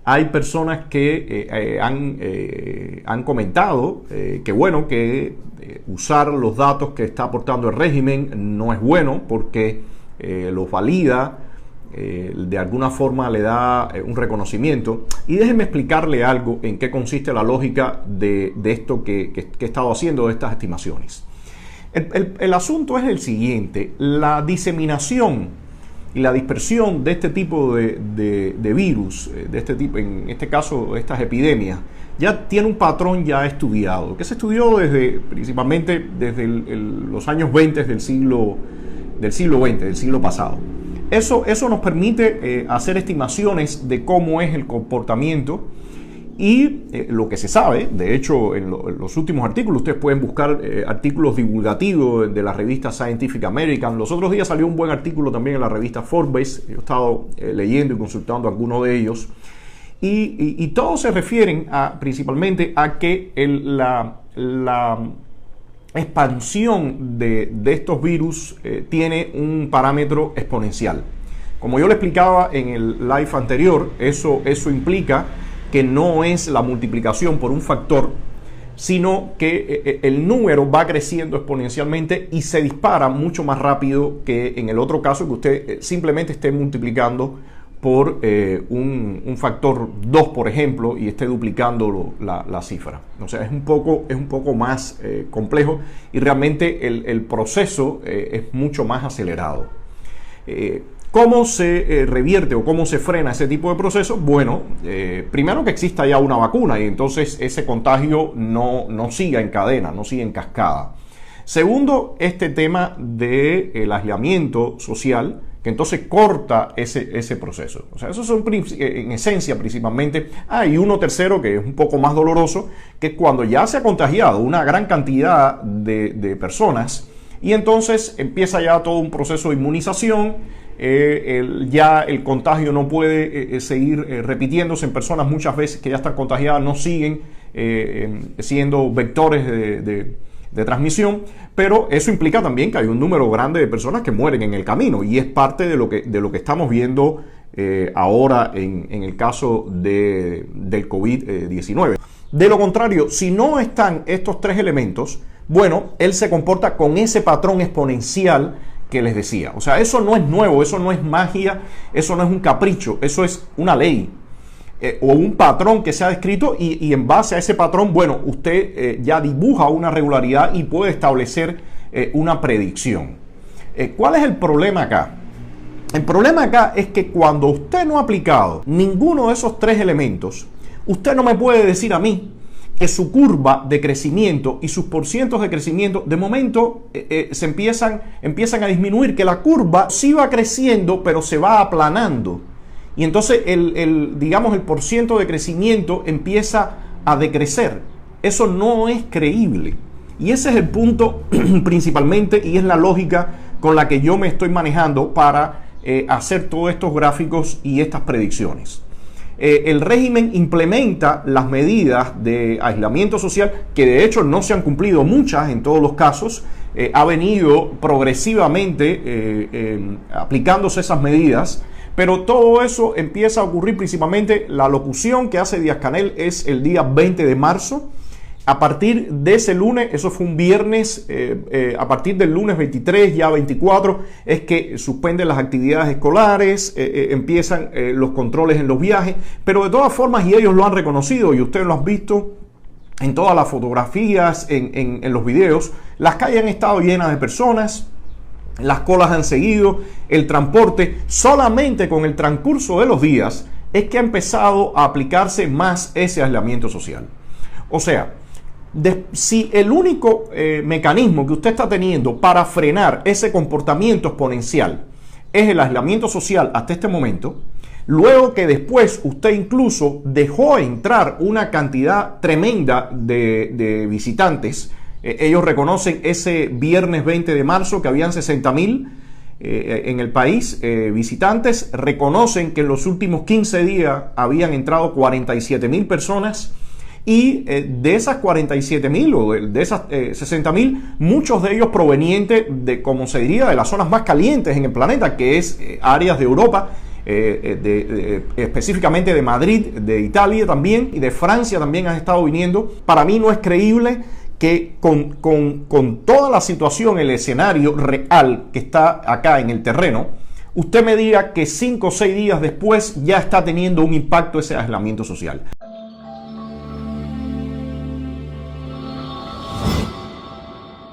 hay personas que han comentado que bueno, que usar los datos que está aportando el régimen no es bueno porque los valida, de alguna forma le da un reconocimiento. Y déjenme explicarle algo en qué consiste la lógica de esto que he estado haciendo, de estas estimaciones. El asunto es el siguiente: la diseminación y la dispersión de este tipo de virus, de este tipo, en este caso estas epidemias, ya tiene un patrón ya estudiado, que se estudió principalmente desde los años 20 del siglo XX, del siglo pasado. Eso nos permite hacer estimaciones de cómo es el comportamiento y lo que se sabe. De hecho, en los últimos artículos, ustedes pueden buscar artículos divulgativos de la revista Scientific American. Los otros días salió un buen artículo también en la revista Forbes. Yo he estado leyendo y consultando algunos de ellos. Y todos se refieren principalmente a que la expansión de estos virus tiene un parámetro exponencial. Como yo le explicaba en el live anterior, eso implica que no es la multiplicación por un factor, sino que el número va creciendo exponencialmente y se dispara mucho más rápido que en el otro caso, que usted simplemente esté multiplicando por un factor 2, por ejemplo, y esté duplicando la cifra. O sea, es un poco más complejo y realmente el proceso es mucho más acelerado. ¿Cómo se revierte o cómo se frena ese tipo de proceso? Bueno, primero que exista ya una vacuna y entonces ese contagio no siga en cadena, no siga en cascada. Segundo, este tema del aislamiento social, que entonces corta ese proceso. O sea, esos son en esencia principalmente. Y uno tercero que es un poco más doloroso, que es cuando ya se ha contagiado una gran cantidad de personas y entonces empieza ya todo un proceso de inmunización. Ya el contagio no puede seguir repitiéndose en personas muchas veces que ya están contagiadas, no siguen siendo vectores de transmisión, pero eso implica también que hay un número grande de personas que mueren en el camino y es parte de lo que estamos viendo ahora en el caso del COVID-19. De lo contrario, si no están estos tres elementos, bueno, él se comporta con ese patrón exponencial que les decía. O sea, eso no es nuevo, eso no es magia, eso no es un capricho, eso es una ley o un patrón que se ha descrito y en base a ese patrón, bueno, usted ya dibuja una regularidad y puede establecer una predicción. ¿Cuál es el problema acá? El problema acá es que cuando usted no ha aplicado ninguno de esos tres elementos, usted no me puede decir a mí que su curva de crecimiento y sus porcientos de crecimiento de momento se empiezan a disminuir, que la curva sí va creciendo pero se va aplanando y entonces digamos el porciento de crecimiento empieza a decrecer. Eso no es creíble y ese es el punto principalmente y es la lógica con la que yo me estoy manejando para hacer todos estos gráficos y estas predicciones. El régimen implementa las medidas de aislamiento social, que de hecho no se han cumplido muchas en todos los casos. Ha venido progresivamente aplicándose esas medidas, pero todo eso empieza a ocurrir principalmente. La locución que hace Díaz-Canel es el día 20 de marzo. A partir de ese lunes, eso fue un viernes, a partir del lunes 23, ya 24, es que suspenden las actividades escolares, empiezan los controles en los viajes, pero de todas formas, y ellos lo han reconocido, y ustedes lo han visto en todas las fotografías, en los videos, las calles han estado llenas de personas, las colas han seguido, el transporte, solamente con el transcurso de los días es que ha empezado a aplicarse más ese aislamiento social. O sea, si el único mecanismo que usted está teniendo para frenar ese comportamiento exponencial es el aislamiento social hasta este momento, luego que después usted incluso dejó entrar una cantidad tremenda de visitantes, ellos reconocen ese viernes 20 de marzo que habían 60,000 en el país visitantes, reconocen que en los últimos 15 días habían entrado 47,000 personas. Y de esas 47,000 o de esas 60,000, muchos de ellos provenientes de, como se diría, de las zonas más calientes en el planeta, que es áreas de Europa. específicamente de Madrid, de Italia también, y de Francia también han estado viniendo. Para mí no es creíble que con toda la situación, el escenario real que está acá en el terreno, usted me diga que 5 o 6 días después ya está teniendo un impacto ese aislamiento social.